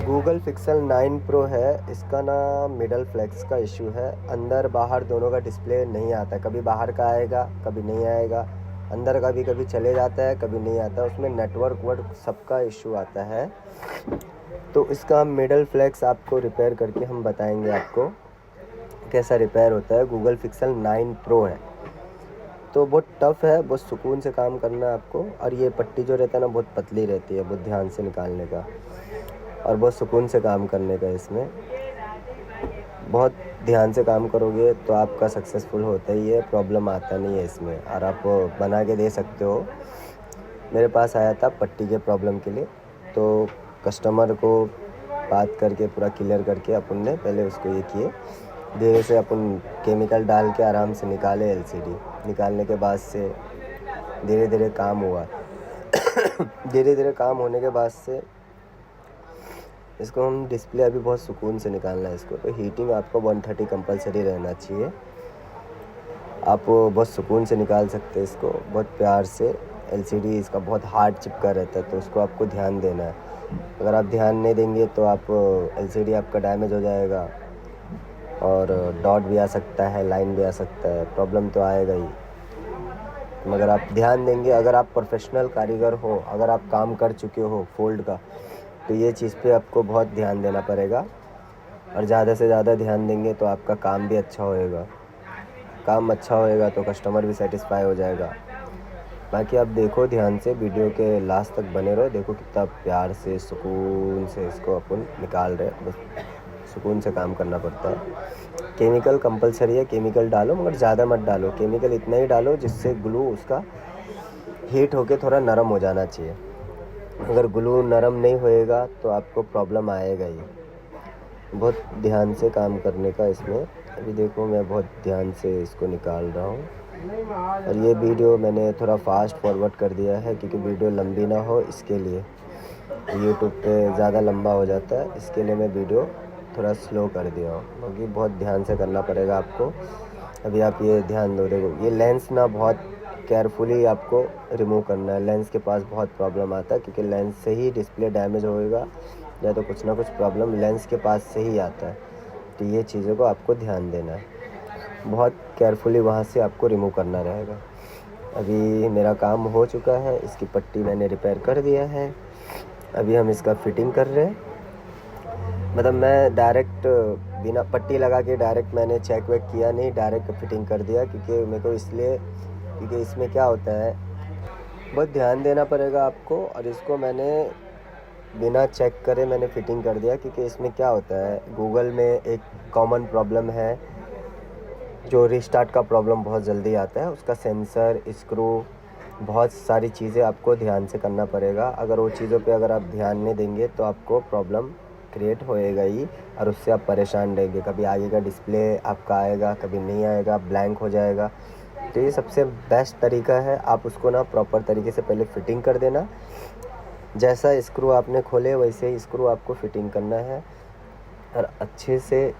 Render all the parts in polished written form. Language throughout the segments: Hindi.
गूगल पिक्सल 9 प्रो है। इसका ना मिडल फ्लैक्स का इशू है। अंदर बाहर दोनों का डिस्प्ले नहीं आता, कभी बाहर का आएगा कभी नहीं आएगा, अंदर का भी कभी चले जाता है कभी नहीं आता, उसमें नेटवर्क वर्क सबका इशू आता है। तो इसका मिडल फ्लैक्स आपको रिपेयर करके हम बताएंगे आपको कैसा रिपेयर होता है। गूगल पिक्सल 9 प्रो है तो बहुत टफ़ है, बहुत सुकून से काम करना है आपको। और ये पट्टी जो रहता है ना बहुत पतली रहती है, बहुत ध्यान से निकालने का और बहुत सुकून से काम करने का। इसमें बहुत ध्यान से काम करोगे तो आपका सक्सेसफुल होता ही है, प्रॉब्लम आता नहीं है इसमें। और आप बना के दे सकते हो। मेरे पास आया था पट्टी के प्रॉब्लम के लिए, तो कस्टमर को बात करके पूरा क्लियर करके अपन ने पहले उसको ये किए, धीरे से अपन केमिकल डाल के आराम से निकाले एलसीडी। निकालने के बाद से धीरे धीरे काम हुआ धीरे धीरे काम होने के बाद से इसको हम डिस्प्ले अभी बहुत सुकून से निकालना है इसको। तो हीटिंग आपको 130 कंपलसरी रहना चाहिए। आप बहुत सुकून से निकाल सकते हैं इसको, बहुत प्यार से। एलसीडी इसका बहुत हार्ड चिपका रहता है तो उसको आपको ध्यान देना है। अगर आप ध्यान नहीं देंगे तो आप एलसीडी आपका डैमेज हो जाएगा और डॉट भी आ सकता है, लाइन भी आ सकता है, प्रॉब्लम तो आएगा ही। मगर आप ध्यान देंगे, अगर आप प्रोफेशनल कारीगर हो, अगर आप काम कर चुके हो फोल्ड का, तो ये चीज़ पे आपको बहुत ध्यान देना पड़ेगा। और ज़्यादा से ज़्यादा ध्यान देंगे तो आपका काम भी अच्छा होएगा। काम अच्छा होएगा तो कस्टमर भी सेटिस्फाई हो जाएगा। बाकी आप देखो ध्यान से, वीडियो के लास्ट तक बने रहो। देखो कितना प्यार से सुकून से इसको अपन निकाल रहे हैं। बस सुकून से काम करना पड़ता है। केमिकल कंपलसरी है, केमिकल डालो मगर ज़्यादा मत डालो। केमिकल इतना ही डालो जिससे ग्लू उसका हीट होके थोड़ा नरम हो जाना चाहिए। अगर ग्लू नरम नहीं होएगा तो आपको प्रॉब्लम आएगा ही। बहुत ध्यान से काम करने का इसमें। अभी देखो मैं बहुत ध्यान से इसको निकाल रहा हूँ। और ये वीडियो मैंने थोड़ा फास्ट फॉरवर्ड कर दिया है क्योंकि वीडियो लंबी ना हो, इसके लिए। यूट्यूब पे ज़्यादा लंबा हो जाता है, इसके लिए मैं वीडियो थोड़ा स्लो कर दिया हूँ क्योंकि बहुत ध्यान से करना पड़ेगा आपको। अभी आप ये ध्यान दो, देखो ये लेंस ना बहुत केयरफुली आपको रिमूव करना है। लेंस के पास बहुत प्रॉब्लम आता है क्योंकि लेंस से ही डिस्प्ले डैमेज होएगा या तो कुछ ना कुछ प्रॉब्लम लेंस के पास से ही आता है। तो ये चीज़ों को आपको ध्यान देना है, बहुत केयरफुली वहाँ से आपको रिमूव करना रहेगा। अभी मेरा काम हो चुका है, इसकी पट्टी मैंने रिपेयर कर दिया है। अभी हम इसका फिटिंग कर रहे हैं। मतलब मैं डायरेक्ट बिना पट्टी लगा के डायरेक्ट मैंने चेक वेक किया नहीं, डायरेक्ट फिटिंग कर दिया क्योंकि मेरे को इसलिए, क्योंकि इसमें क्या होता है बहुत ध्यान देना पड़ेगा आपको। और इसको मैंने बिना चेक करे मैंने फ़िटिंग कर दिया क्योंकि इसमें क्या होता है, गूगल में एक कॉमन प्रॉब्लम है जो रीस्टार्ट का प्रॉब्लम बहुत जल्दी आता है। उसका सेंसर, स्क्रू, बहुत सारी चीज़ें आपको ध्यान से करना पड़ेगा। अगर वो चीज़ों पे अगर आप ध्यान नहीं देंगे तो आपको प्रॉब्लम क्रिएट होएगा ही और उससे आप परेशान रहेंगे। कभी आगे का डिस्प्ले आपका आएगा, कभी नहीं आएगा, ब्लैंक हो जाएगा। तो ये सबसे बेस्ट तरीका है, आप उसको ना प्रॉपर तरीके से पहले फ़िटिंग कर देना। जैसा स्क्रू आपने खोले वैसे ही स्क्रू आपको फ़िटिंग करना है और अच्छे से,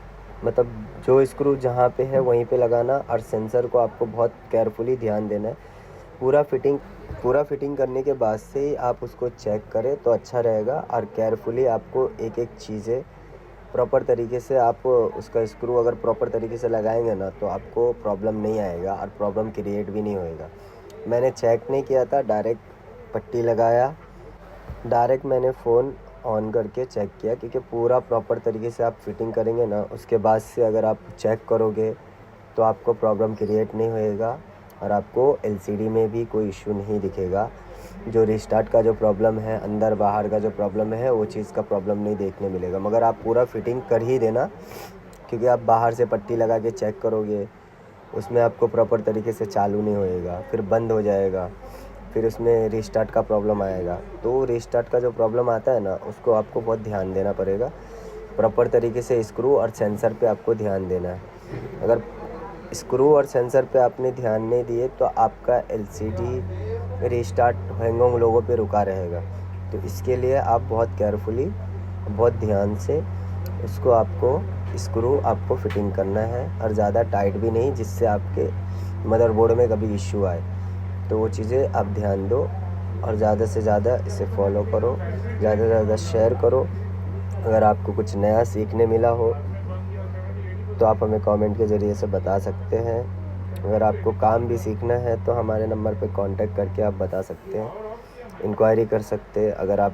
मतलब जो स्क्रू जहाँ पे है वहीं पे लगाना। और सेंसर को आपको बहुत केयरफुली ध्यान देना है। पूरा फिटिंग करने के बाद से ही आप उसको चेक करें तो अच्छा रहेगा। और केयरफुली आपको एक एक चीज़ें प्रॉपर तरीके से आप उसका स्क्रू अगर प्रॉपर तरीके से लगाएंगे ना तो आपको प्रॉब्लम नहीं आएगा और प्रॉब्लम क्रिएट भी नहीं होएगा। मैंने चेक नहीं किया था, डायरेक्ट पट्टी लगाया, डायरेक्ट मैंने फ़ोन ऑन करके चेक किया क्योंकि पूरा प्रॉपर तरीके से आप फिटिंग करेंगे ना, उसके बाद से अगर आप चेक करोगे तो आपको प्रॉब्लम क्रिएट नहीं होएगा और आपको एलसीडी में भी कोई इशू नहीं दिखेगा। जो रीस्टार्ट का जो प्रॉब्लम है, अंदर बाहर का जो प्रॉब्लम है, वो चीज़ का प्रॉब्लम नहीं देखने मिलेगा। मगर आप पूरा फिटिंग कर ही देना क्योंकि आप बाहर से पट्टी लगा के चेक करोगे उसमें आपको प्रॉपर तरीके से चालू नहीं होएगा, फिर बंद हो जाएगा, फिर उसमें रीस्टार्ट का प्रॉब्लम आएगा। तो रीस्टार्ट का जो प्रॉब्लम आता है ना उसको आपको बहुत ध्यान देना पड़ेगा। प्रॉपर तरीके से स्क्रू और सेंसर पे आपको ध्यान देना है। अगर स्क्रू और सेंसर पे आपने ध्यान नहीं दिए तो आपका एलसीडी रीस्टार्ट हैंगऑन लोगों पे रुका रहेगा। तो इसके लिए आप बहुत केयरफुली, बहुत ध्यान से उसको आपको स्क्रू आपको फिटिंग करना है और ज़्यादा टाइट भी नहीं जिससे आपके मदरबोर्ड में कभी इश्यू आए। तो वो चीज़ें आप ध्यान दो और ज़्यादा से ज़्यादा इसे फॉलो करो, ज़्यादा से ज़्यादा शेयर करो अगर आपको कुछ नया सीखने मिला हो तो आप हमें कमेंट के ज़रिए से बता सकते हैं। अगर आपको काम भी सीखना है तो हमारे नंबर पे कांटेक्ट करके आप बता सकते हैं, इंक्वायरी कर सकते हैं। अगर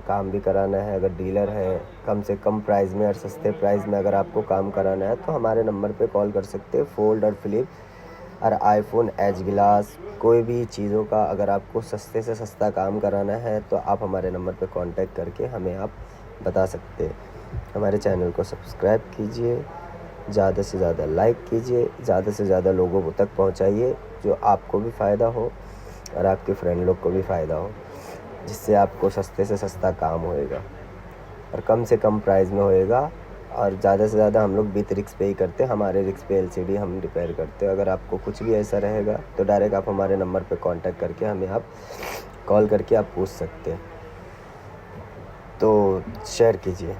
काम भी कराना है, अगर डीलर है, कम से कम प्राइस में और सस्ते प्राइस में अगर आपको काम कराना है तो हमारे नंबर पे कॉल कर सकते हैं। फोल्ड और फ्लिप और आईफोन एज ग्लास कोई भी चीज़ों का अगर आपको सस्ते से सस्ता काम कराना है तो आप हमारे नंबर पे कांटेक्ट करके हमें आप बता सकते हैं। हमारे चैनल को सब्सक्राइब कीजिए, ज़्यादा से ज़्यादा लाइक कीजिए, ज़्यादा से ज़्यादा लोगों तक पहुंचाइए जो आपको भी फ़ायदा हो और आपके फ्रेंड लोग को भी फ़ायदा हो, जिससे आपको सस्ते से सस्ता काम होएगा और कम से कम प्राइस में होएगा। और ज़्यादा से ज़्यादा हम लोग विथ रिक्स पे ही करते हैं, हमारे रिक्स पे एलसीडी हम रिपेयर करते हैं। अगर आपको कुछ भी ऐसा रहेगा तो डायरेक्ट आप हमारे नंबर पे कांटेक्ट करके हमें आप कॉल करके आप पूछ सकते हैं। तो शेयर कीजिए।